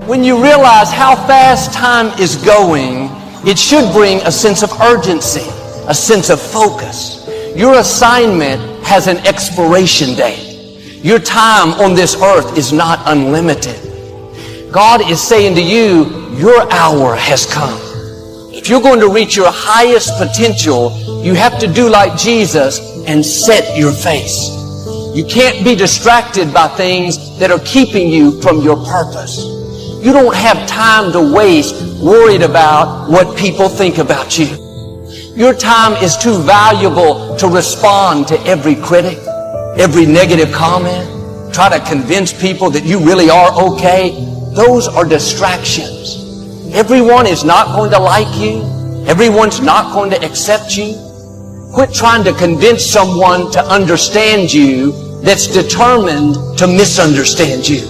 When you realize how fast time is going, it should bring a sense of urgency, a sense of focus. Your assignment has an expiration date. Your time on this earth is not unlimited. God is saying to you, your hour has come. If you're going to reach your highest potential, you have to do like Jesus and set your face. You can't be distracted by things that are keeping you from your purpose. You don't have time to waste worried about what people think about you. Your time is too valuable to respond to every critic, every negative comment, try to convince people that you really are okay. Those are distractions. Everyone is not going to like you. Everyone's not going to accept you. Quit trying to convince someone to understand you that's determined to misunderstand you.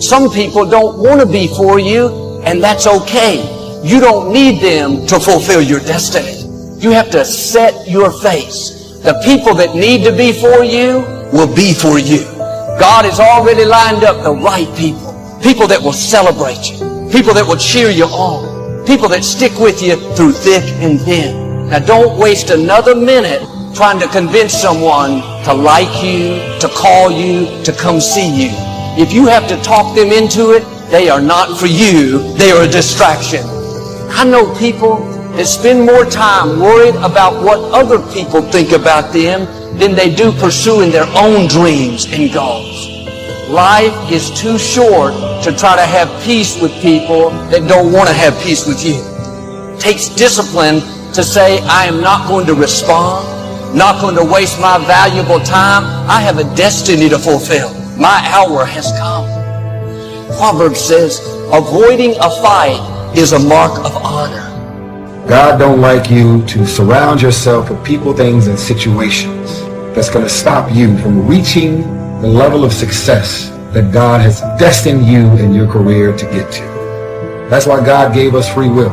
Some people don't want to be for you, and that's okay. You don't need them to fulfill your destiny. You have to set your face. The people that need to be for you will be for you. God has already lined up the right people. People that will celebrate you. People that will cheer you on. People that stick with you through thick and thin. Now don't waste another minute trying to convince someone to like you, to call you, to come see you. If you have to talk them into it, they are not for you. They are a distraction. I know people that spend more time worried about what other people think about them than they do pursuing their own dreams and goals. Life is too short to try to have peace with people that don't want to have peace with you. It takes discipline to say, I am not going to respond, not going to waste my valuable time. I have a destiny to fulfill. My hour has come. Proverbs says, avoiding a fight is a mark of honor. God don't like you to surround yourself with people, things, and situations that's going to stop you from reaching the level of success that God has destined you in your career to get to. That's why God gave us free will.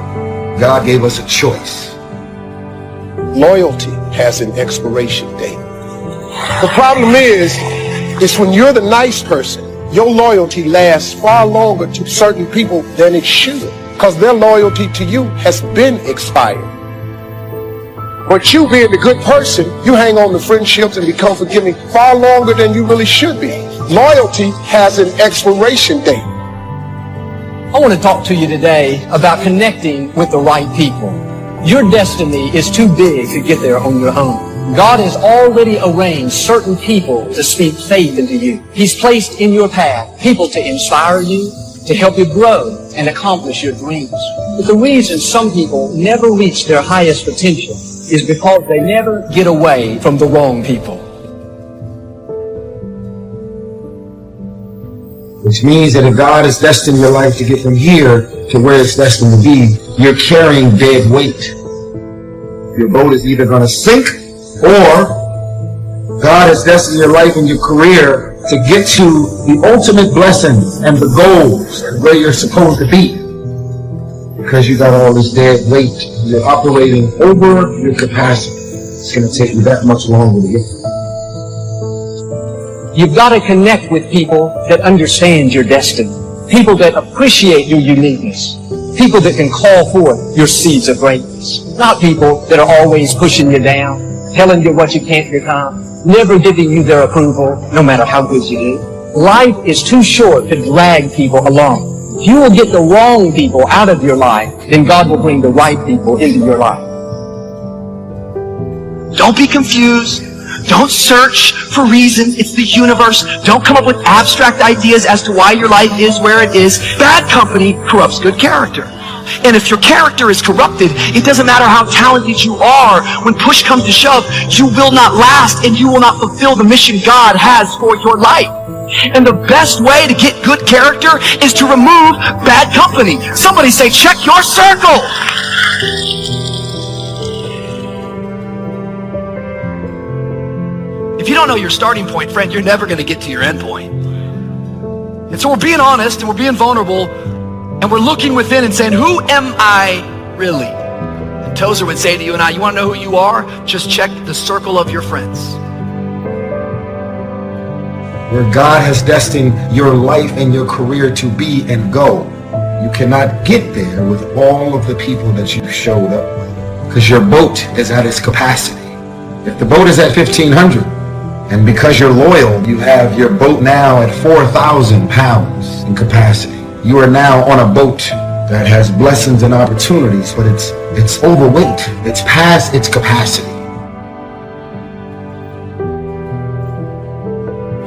God gave us a choice. Loyalty has an expiration date. The problem is when you're the nice person, your loyalty lasts far longer to certain people than it should, because their loyalty to you has been expired. But you being the good person, you hang on to friendships and become forgiving far longer than you really should be. Loyalty has an expiration date. I want to talk to you today about connecting with the right people. Your destiny is too big to get there on your own. God has already arranged certain people to speak faith into you. He's placed in your path people to inspire you, to help you grow and accomplish your dreams. But the reason some people never reach their highest potential is because they never get away from the wrong people. Which means that if God has destined your life to get from here to where it's destined to be, you're carrying dead weight. Your boat is either going to sink, or God has destined your life and your career to get to the ultimate blessing and the goals and where you're supposed to be. Because you got all this dead weight, you're operating over your capacity. It's going to take you that much longer to get there. You've got to connect with people that understand your destiny. People that appreciate your uniqueness. People that can call forth your seeds of greatness. Not people that are always pushing you down, telling you what you can't become, never giving you their approval, no matter how good you do. Life is too short to drag people along. If you will get the wrong people out of your life, then God will bring the right people into your life. Don't be confused. Don't search for reasons. It's the universe. Don't come up with abstract ideas as to why your life is where it is. Bad company corrupts good character. And if your character is corrupted, it doesn't matter how talented you are. When push comes to shove, you will not last and you will not fulfill the mission God has for your life. And the best way to get good character is to remove bad company. Somebody say, check your circle. If you don't know your starting point, friend, you're never going to get to your end point. And so we're being honest and we're being vulnerable and we're looking within and saying, who am I really? And Tozer would say to you and I, you want to know who you are? Just check the circle of your friends. Where God has destined your life and your career to be and go, cannot get there with all of the people that you showed up with, because your boat is at its capacity. If the boat is at 1,500, and because you're loyal, you have your boat now at 4,000 pounds in capacity. You are now on a boat that has blessings and opportunities, but it's overweight. It's past its capacity.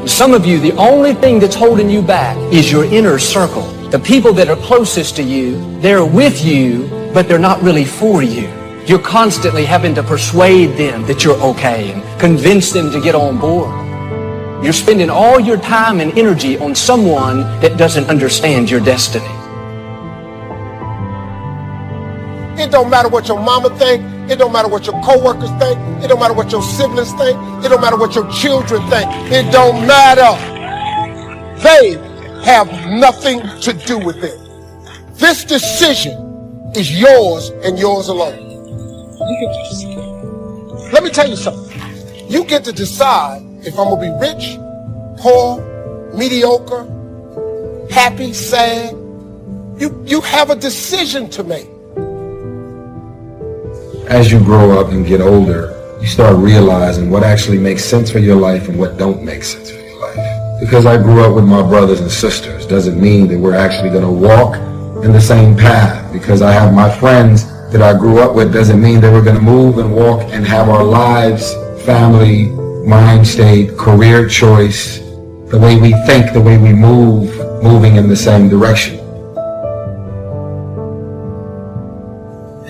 Some of you, the only thing that's holding you back is your inner circle. The people that are closest to you, they're with you, but they're not really for you. You're constantly having to persuade them that you're okay and convince them to get on board. You're spending all your time and energy on someone that doesn't understand your destiny. It don't matter what your mama think. It don't matter what your coworkers think. It don't matter what your siblings think. It don't matter what your children think. It don't matter. They have nothing to do with it. This decision is yours and yours alone. Let me tell you something. You get to decide if I'm going to be rich, poor, mediocre, happy, sad. You have a decision to make. As you grow up and get older, you start realizing what actually makes sense for your life and what don't make sense for your life. Because I grew up with my brothers and sisters doesn't mean that we're actually going to walk in the same path. Because I have my friends that I grew up with doesn't mean that we're going to move and walk and have our lives, family, mind state, career choice, the way we think, the way we move, moving in the same direction.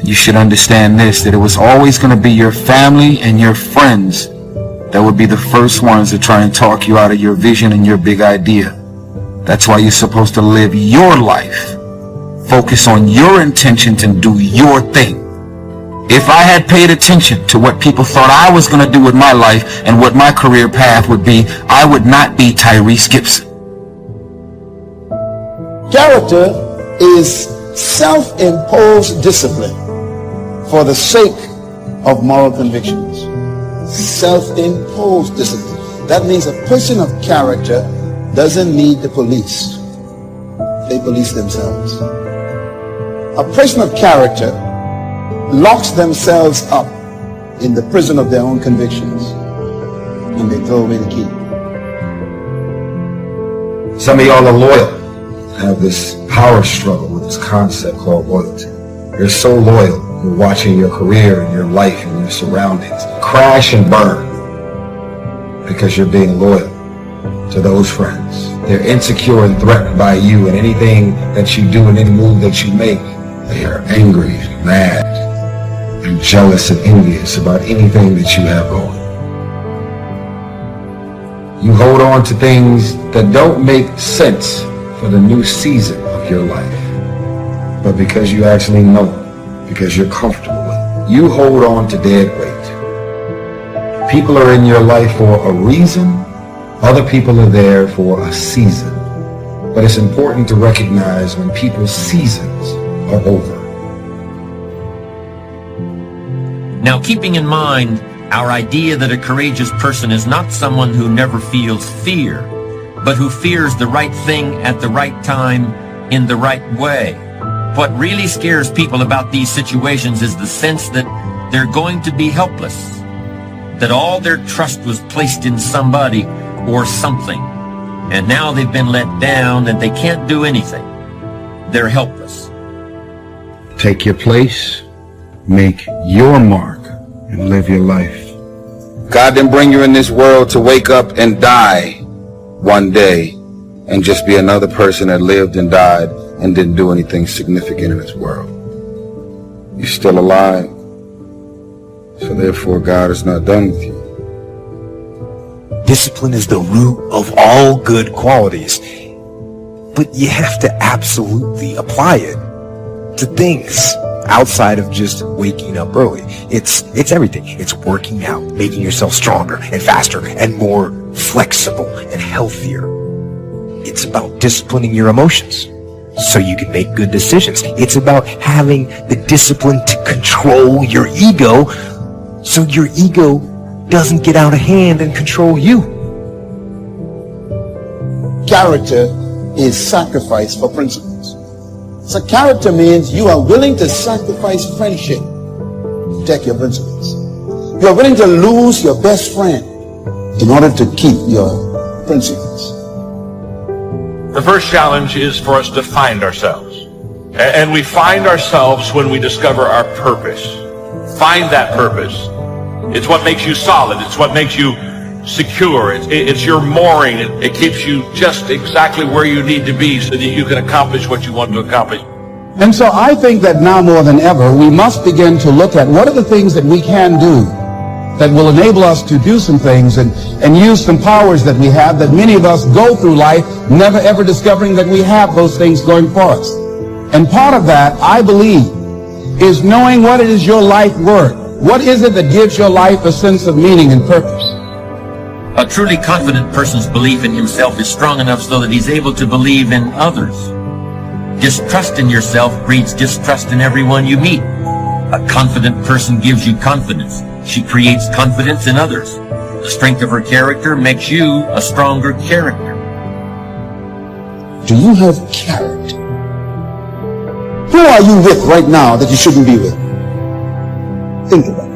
You should understand this, that it was always going to be your family and your friends that would be the first ones to try and talk you out of your vision and your big idea. That's why you're supposed to live your life. Focus on your intentions and do your thing. If I had paid attention to what people thought I was going to do with my life and what my career path would be, I would not be Tyrese Gibson. Character is self-imposed discipline for the sake of moral convictions. Self-imposed discipline. That means a person of character doesn't need the police. They police themselves. A person of character locks themselves up in the prison of their own convictions and they throw away the key. Some of y'all are loyal. Have this power struggle with this concept called loyalty. You're so loyal. You're watching your career and your life and your surroundings crash and burn because you're being loyal to those friends. They're insecure and threatened by you, and anything that you do and any move that you make, they are angry and mad and jealous and envious about anything that you have going. You hold on to things that don't make sense for the new season of your life, but because you actually know it, because you're comfortable with it, you hold on to dead weight. People are in your life for a reason. Other people are there for a season. But it's important to recognize when people's seasons are over. Now, keeping in mind our idea that a courageous person is not someone who never feels fear, but who fears the right thing at the right time in the right way. What really scares people about these situations is the sense that they're going to be helpless, that all their trust was placed in somebody or something, and now they've been let down and they can't do anything. They're helpless. Take your place, make your mark, and live your life. God didn't bring you in this world to wake up and die one day and just be another person that lived and died and didn't do anything significant in this world. You're still alive, so therefore God is not done with you. Discipline is the root of all good qualities, but you have to absolutely apply it to things outside of just waking up early. It's everything. It's working out, making yourself stronger and faster and more flexible and healthier. It's about disciplining your emotions so you can make good decisions. It's about having the discipline to control your ego so your ego doesn't get out of hand and control you. Character is sacrifice for principles. So character means you are willing to sacrifice friendship to protect your principles. You are willing to lose your best friend in order to keep your principles. The first challenge is for us to find ourselves. And we find ourselves when we discover our purpose. Find that purpose. It's what makes you solid. It's what makes you secure. It's your mooring. It keeps you just exactly where you need to be so that you can accomplish what you want to accomplish. And so I think that now more than ever, we must begin to look at what are the things that we can do that will enable us to do some things and use some powers that we have, that many of us go through life never ever discovering that we have those things going for us. And part of that, I believe, is knowing what it is your life worth. What is it that gives your life a sense of meaning and purpose? A truly confident person's belief in himself is strong enough so that he's able to believe in others. Distrust in yourself breeds distrust in everyone you meet. A confident person gives you confidence. She creates confidence in others. The strength of her character makes you a stronger character. Do you have character? Who are you with right now that you shouldn't be with? Think about it.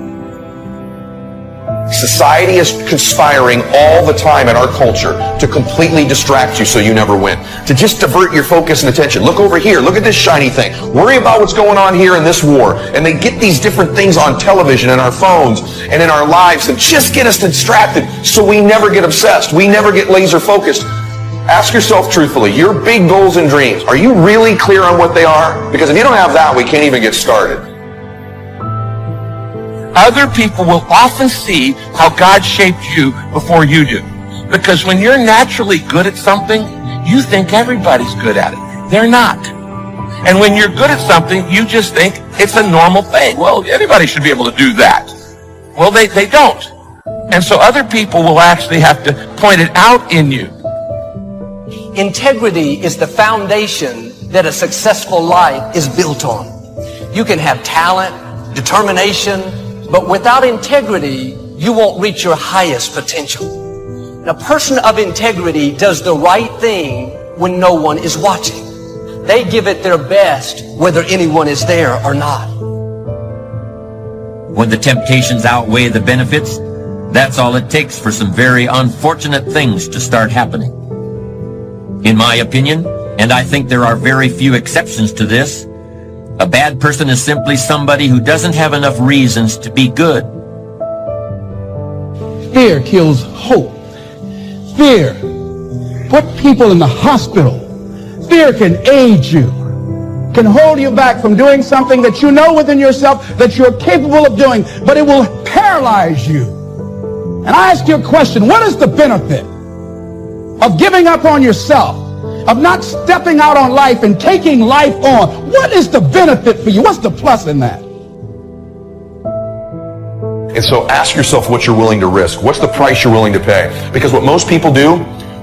Society is conspiring all the time in our culture to completely distract you so you never win. To just divert your focus and attention. Look over here. Look at this shiny thing. Worry about what's going on here in this war. And they get these different things on television and our phones and in our lives and just get us distracted so we never get obsessed. We never get laser focused. Ask yourself truthfully, your big goals and dreams, are you really clear on what they are? Because if you don't have that, we can't even get started. Other people will often see how God shaped you before you do. Because when you're naturally good at something, you think everybody's good at it. They're not. And when you're good at something, you just think it's a normal thing. Well, anybody should be able to do that. Well, they don't. And so other people will actually have to point it out in you. Integrity is the foundation that a successful life is built on. You can have talent, determination, but without integrity, you won't reach your highest potential. A person of integrity does the right thing when no one is watching. They give it their best whether anyone is there or not. When the temptations outweigh the benefits, that's all it takes for some very unfortunate things to start happening. In my opinion, and I think there are very few exceptions to this, a bad person is simply somebody who doesn't have enough reasons to be good. Fear kills hope. Fear put people in the hospital. Fear can aid you, can hold you back from doing something that you know within yourself that you're capable of doing, but it will paralyze you. And I ask you a question, what is the benefit of giving up on yourself, of not stepping out on life and taking life on? What is the benefit for you? What's the plus in that? And so ask yourself what you're willing to risk. What's the price you're willing to pay? Because what most people do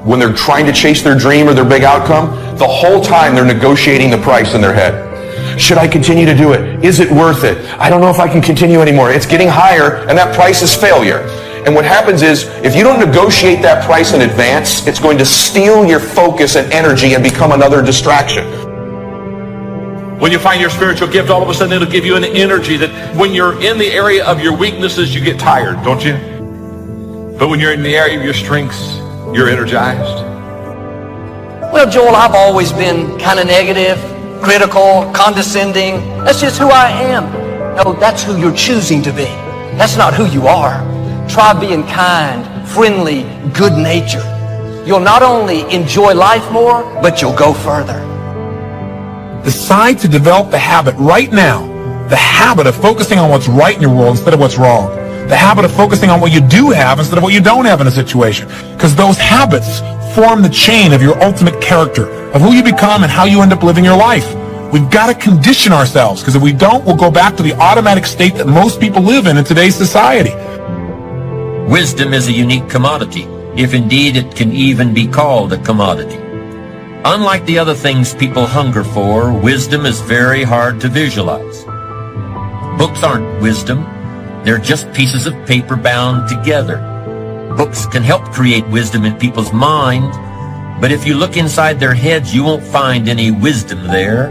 when they're trying to chase their dream or their big outcome, the whole time they're negotiating the price in their head. Should I continue to do it? Is it worth it? I don't know if I can continue anymore. It's getting higher, and that price is failure. And what happens is, if you don't negotiate that price in advance, it's going to steal your focus and energy and become another distraction. When you find your spiritual gift, all of a sudden it'll give you an energy that when you're in the area of your weaknesses, you get tired, don't you? But when you're in the area of your strengths, you're energized. Well, Joel, I've always been kind of negative, critical, condescending. That's just who I am. No, that's who you're choosing to be. That's not who you are. Try being kind, friendly, good-natured. You'll not only enjoy life more, but you'll go further. Decide to develop the habit right now, the habit of focusing on what's right in your world instead of what's wrong. The habit of focusing on what you do have instead of what you don't have in a situation. Because those habits form the chain of your ultimate character, of who you become and how you end up living your life. We've got to condition ourselves, because if we don't, we'll go back to the automatic state that most people live in today's society. Wisdom is a unique commodity, if indeed it can even be called a commodity. Unlike the other things people hunger for, wisdom is very hard to visualize. Books aren't wisdom. They're just pieces of paper bound together. Books can help create wisdom in people's mind, but if you look inside their heads, you won't find any wisdom there.